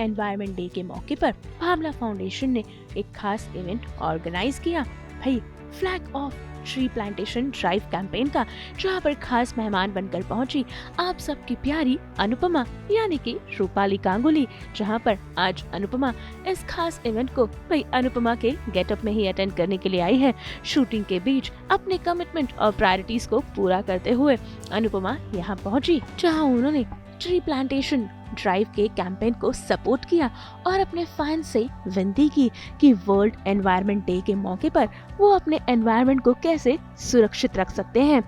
Environment day के मौके पर भावना फाउंडेशन ने एक खास इवेंट ऑर्गेनाइज किया। भाई flag of tree plantation drive campaign का, जहां पर खास मेहमान बनकर पहुंची आप सबकी प्यारी अनुपमा यानी कि रूपाली गांगुली, जहां पर आज अनुपमा इस खास इवेंट को भाई अनुपमा के गेटअप में ही अटेंड करने के लिए आई है। शूटिंग के बीच अपने कमिटमेंट और प्रायोरिटीज को पूरा करते हुए अनुपमा यहाँ पहुंची, जहां उन्होंने ट्री प्लांटेशन ड्राइव के कैंपेन को सपोर्ट किया और अपने फैंस से विनती की कि वर्ल्ड एनवायरनमेंट डे के मौके पर वो अपने एनवायरनमेंट को कैसे सुरक्षित रख सकते हैं।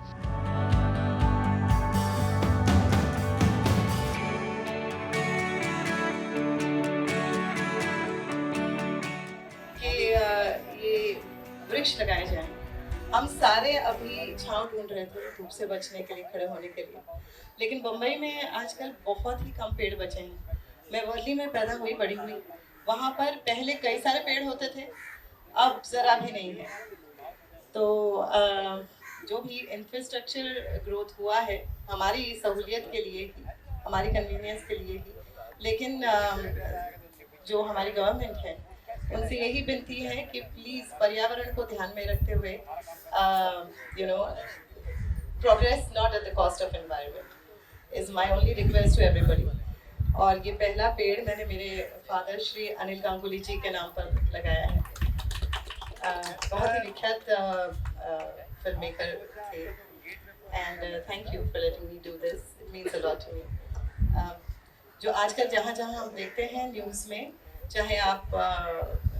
कि ये वृक्ष लगाए जाएं। हम सारे अभी छांव ढूंढ रहे थे धूप से बचने के लिए, खड़े होने के लिए, लेकिन बम्बई में आजकल बहुत ही कम पेड़ बचे हैं। मैं वर्ली में पैदा हुई बड़ी हुई, वहाँ पर पहले कई सारे पेड़ होते थे, अब ज़रा भी नहीं है। तो जो भी इंफ्रास्ट्रक्चर ग्रोथ हुआ है हमारी सहूलियत के लिए ही, हमारी कन्वीनियंस के लिए ही, लेकिन जो हमारी गवर्नमेंट है उनसे यही विनती है कि प्लीज़ पर्यावरण को ध्यान में रखते हुए progress not at the cost of environment is my only request to everybody. और ये पहला पेड़ मैंने मेरे फादर श्री अनिल गांगुली जी के नाम पर लगाया है। बहुत ही विख्यात फिल्म मेकर थे, and thank you for letting me do this, it means a lot to me. जो आजकल जहाँ जहाँ हम देखते हैं न्यूज़ में, चाहे आप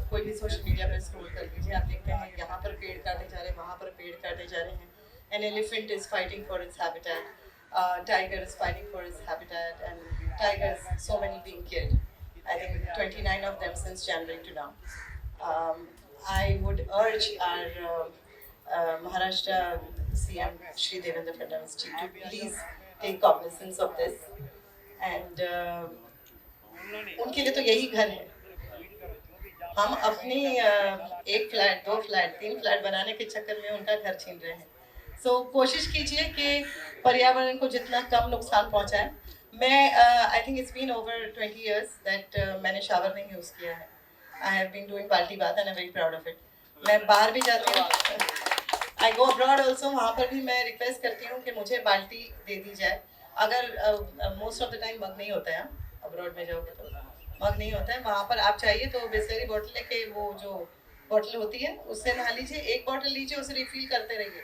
कोई भी सोशल मीडिया पर स्क्रॉल कर लीजिए, आप देखते हैं यहाँ पर पेड़ काटे जा रहे हैं, वहाँ पर पेड़ काटे जा रहे हैं। An elephant is fighting for its habitat, tiger is fighting for its habitat, and tigers, so many being killed. I think 29 of them since January to now. I would urge our Maharashtra CM Shri Devendra Fadnavis ji to please take cognizance of this, and उनके लिए तो यही घर है। हम अपनी एक flat, दो फ्लैट, तीन फ्लैट बनाने के चक्कर में उनका घर छीन रहे हैं। सो कोशिश कीजिए कि पर्यावरण को जितना कम नुकसान पहुंचाएं। मैं I think it's been over 20 years that मैंने शावर नहीं यूज़ किया है। आई हैव बीन डूइंग बाल्टी bath and I am very proud of it. मैं बाहर भी जाती हूँ, आई गो अब्रॉड ऑल्सो, वहाँ पर भी मैं रिक्वेस्ट करती हूँ कि मुझे बाल्टी दे दी जाए। अगर मोस्ट ऑफ द टाइम मग नहीं होता है, अब्रॉड में जाओगे तो मग नहीं होता है, वहाँ पर आप चाहिए तो बिस्लरी बोतल लेके, वो जो बोतल होती है उससे नहा लीजिए, एक बोतल लीजिए, उसे रिफिल करते रहिए।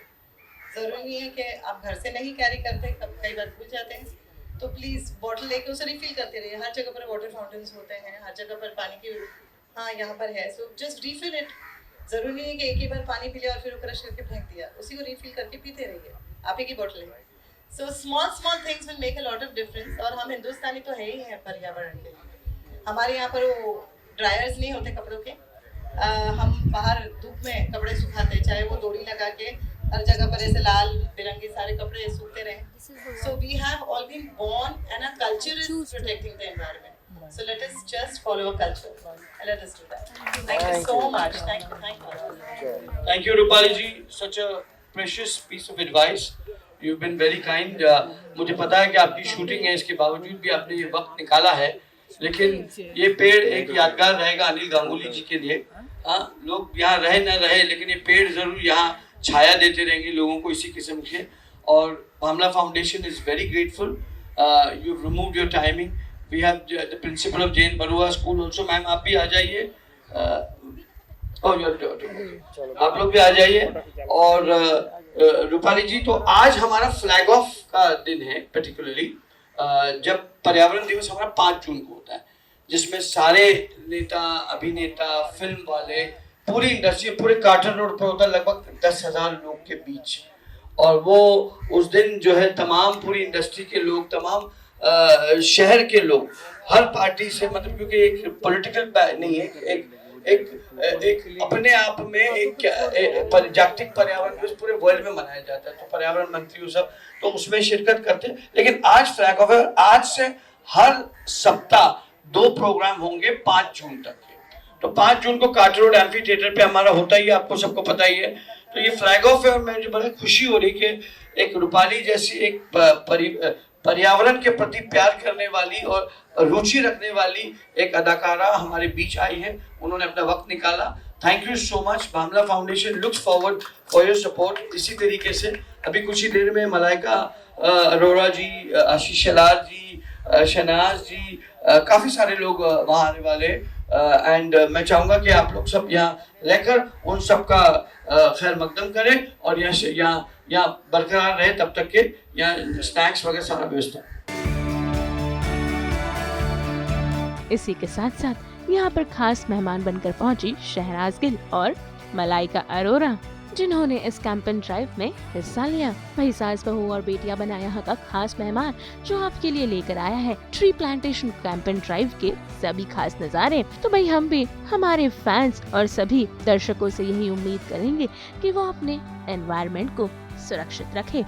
ज़रूरी नहीं है कि आप घर से नहीं कैरी करते, कई बार भूल जाते हैं, तो प्लीज़ बोतल लेके उसे रिफिल करते रहिए। हर जगह पर वाटर फाउंटेन्स होते हैं, हर जगह पर पानी की, हाँ यहाँ पर है, सो जस्ट रिफिल इट। ज़रूरी नहीं है कि एक ही बार पानी पी लिया और फिर वो क्रश करके फेंक दिया, उसी को रिफिल करके पीते रहिए, आप एक ही बोतल है। So small things will make a lot of difference. और हम हिंदुस्तानी तो है ही हैं पर्यावरण के लिए। हमारे यहाँ पर वो ड्रायर्स नहीं होते कपड़ों के, हम बाहर धूप में कपड़े सुखाते, चाहे वो डोरी लगा के हर जगह पर ऐसे लाल बिरंगे सारे कपड़े सूखते रहे। So we have all been born and our culture is protecting the environment. So let us just follow our culture, let us do that. Thank you so much, thank you Rupali ji, such a precious piece of advice, you been very kind. मुझे पता है कि आपकी shooting है, इसके बावजूद भी आपने ये वक्त निकाला है, लेकिन ये पेड़ एक यादगार रहेगा अनिल गांगुली जी के लिए। लोग यहाँ रहे न रहे, लेकिन ये पेड़ जरूर यहाँ छाया देते रहेंगे लोगों को इसी किस्म के। और Bhavna foundation is very grateful, you removed your timing. We have the principal of Jain Barua school also, ma'am आप भी आ जाइए, आप लोग भी आ जाइए। और रूपाली जी, तो आज हमारा फ्लैग ऑफ का दिन है पर्टिकुलरली, जब पर्यावरण दिवस हमारा 5 जून को होता है, जिसमें सारे नेता, अभिनेता, फिल्म वाले, पूरी इंडस्ट्री, पूरे कार्टन रोड पर होता है लगभग 10,000 लोग के बीच। और वो उस दिन जो है तमाम पूरी इंडस्ट्री के लोग, तमाम शहर के लोग, हर पार्टी से, मतलब क्योंकि एक पॉलिटिकल नहीं है, एक अपने आप में एक जागतिक पर्यावरण दिवस पूरे वर्ल्ड में मनाया जाता है। तो पर्यावरण मंत्री सब तो उसमें शिरकत करते हैं। लेकिन आज फ्लैग ऑफ है, आज से हर सप्ताह 2 प्रोग्राम होंगे 5 जून तक के। तो 5 जून को कार्टर रोड एम्फी थिएटर पे हमारा होता ही है, आपको सबको पता ही है। तो ये फ्लैग ऑफ है और मुझे बड़ी खुशी हो रही कि एक रूपाली जैसी एक पर्यावरण के प्रति प्यार करने वाली और रुचि रखने वाली एक अदाकारा हमारे बीच आई है, उन्होंने अपना वक्त निकाला। Thank you so much. Bamla foundation looks forward for your support. इसी तरीके से अभी कुछ ही देर में मलाइका अरोरा जी, आशीष शलार जी, शहनाज जी, काफ़ी सारे लोग वहाँ आने वाले, एंड मैं चाहूँगा कि आप लोग सब यहाँ रहकर उन सब का खैर मकदम करें और यहाँ बरकरार रहे तब तक के यहाँ स्नैक्स वगैरह सारा व्यवस्था। इसी के साथ साथ यहाँ पर खास मेहमान बनकर पहुंची शहनाज गिल और मलाइका अरोरा, जिन्होंने इस कैंपेन ड्राइव में हिस्सा लिया। वही सास बहू और बेटियां बना यहाँ का खास मेहमान जो आपके लिए लेकर आया है ट्री प्लांटेशन कैंपेन ड्राइव के सभी खास नज़ारे। तो भाई हम भी हमारे फैंस और सभी दर्शकों से यही उम्मीद करेंगे कि वो अपने एनवायरनमेंट को सुरक्षित रखे।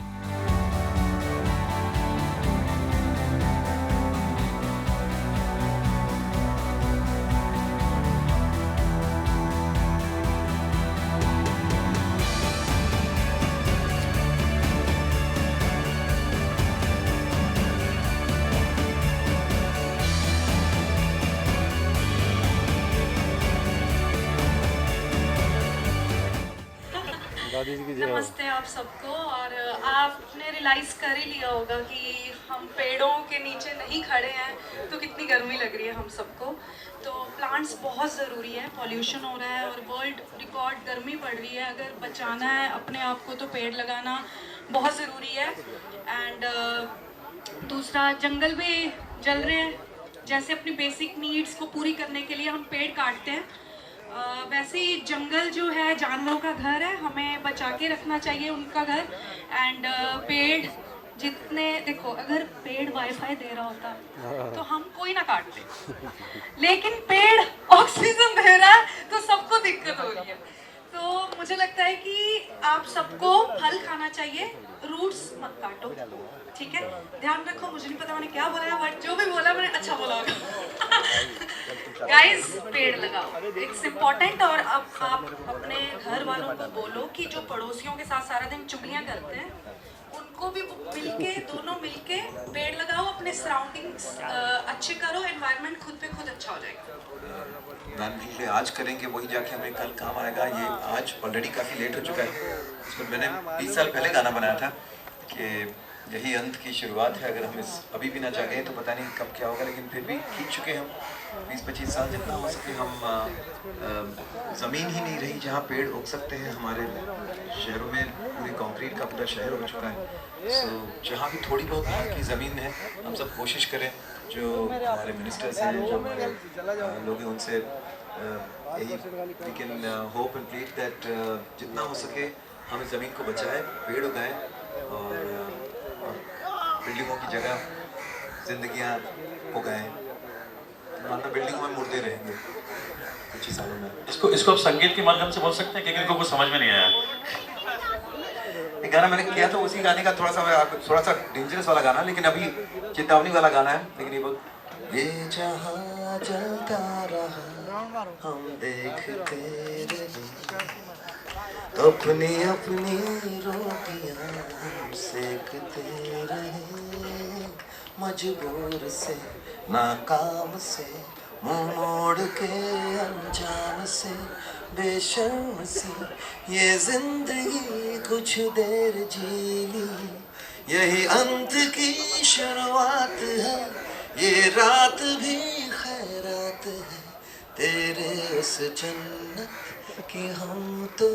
नमस्ते आप सबको। और आपने रियलाइज़ कर ही लिया होगा कि हम पेड़ों के नीचे नहीं खड़े हैं तो कितनी गर्मी लग रही है हम सबको। तो प्लांट्स बहुत ज़रूरी है, पॉल्यूशन हो रहा है और वर्ल्ड रिकॉर्ड गर्मी पड़ रही है। अगर बचाना है अपने आप को तो पेड़ लगाना बहुत ज़रूरी है। एंड दूसरा, जंगल भी जल रहे हैं, जैसे अपनी बेसिक नीड्स को पूरी करने के लिए हम पेड़ काटते हैं, वैसे ही जंगल जो है जानवरों का घर है, हमें बचा के रखना चाहिए उनका घर। एंड पेड़ जितने, देखो अगर पेड़ वाईफाई दे रहा होता तो हम कोई ना काटते, लेकिन पेड़ ऑक्सीजन दे रहा है तो सबको दिक्कत हो रही है। तो मुझे लगता है कि आप सबको फल खाना चाहिए, रूट्स मत काटो, ठीक है? ध्यान रखो, मुझे नहीं पता मैंने क्या बोला, बट जो भी बोला मैंने अच्छा बोला होगा। गाइस, पेड़ लगाओ, इट्स इम्पोर्टेंट। और अब आप अपने घर वालों को बोलो कि जो पड़ोसियों के साथ सारा दिन चुगलियां करते हैं उनको भी मिलके, दोनों मिलके पेड़ लगाओ, अपने सराउंडिंग्स अच्छे करो, एनवायरनमेंट खुद पे खुद अच्छा हो जाएगा। प्रधानमंत्री आज करेंगे वही जाके हमें कल काम आएगा। ये आज ऑलरेडी काफ़ी लेट हो चुका है। इसमें मैंने 20 साल पहले गाना बनाया था कि यही अंत की शुरुआत है। अगर हम इस अभी भी ना जागे तो पता नहीं कब क्या होगा, लेकिन फिर भी खींच चुके हम 20-25 साल जितना हो सके। हम ज़मीन ही नहीं रही जहाँ पेड़ उग सकते हैं। हमारे शहरों में पूरी कंक्रीट का पूरा शहर हो चुका है। सो जहाँ भी थोड़ी बहुत की ज़मीन है, हम सब कोशिश करें, जो हमारे मिनिस्टर्स हैं, जो हमारे लोग हैं, उनसे यही we can hope and plead that जितना हो सके हम इस ज़मीन को बचाएं, पेड़ उगाएं और बिल्डिंगों की जगह जिंदगियां उगाएं। वरना बिल्डिंगों में मुर्दे रहेंगे कुछ ही सालों में। इसको आप संगीत के माध्यम से बोल सकते हैं, क्योंकि इनको कुछ समझ में नहीं आया। एक गाना मैंने किया था, उसी गाने का थोड़ा सा डेंजरस वाला गाना, लेकिन अभी चेतावनी वाला गाना है। लेकिन ये बहुत, ये जहां जलता रहा हम देखते रहे, अपनी अपनी रोटियां हम सेकते रहे, मजबूर से, नाकाम से, मुंह मोड़ के अनजान से, बेशर्म सी ये जिंदगी कुछ देर जी ली, यही अंत की शुरुआत है, ये रात भी खैरात है, तेरे उस जन्नत की हम तो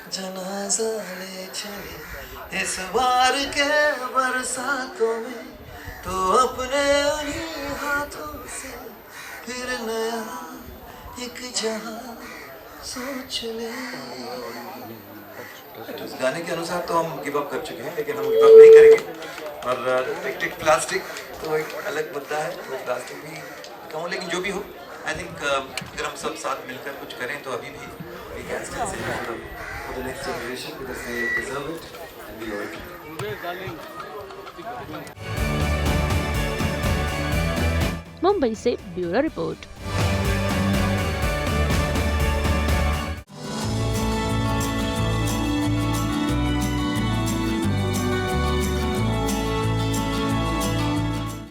जनाजा ले चले, इस बार के बरसातों में तो अपने उन्हीं हाथों से फिर नया एक जहां सोच ले। तो इस गाने के अनुसार तो हम गिव अप कर चुके हैं, लेकिन हम गिव अप नहीं करेंगे। और टिक प्लास्टिक तो एक अलग मुद्दा है, तो प्लास्टिक भी कहूँ, लेकिन जो भी हो, आई थिंक अगर हम सब साथ मिलकर कुछ करें तो अभी भी we can still say for the next generation, because they deserve it and we owe it. Mumbai से ब्यूरो रिपोर्ट।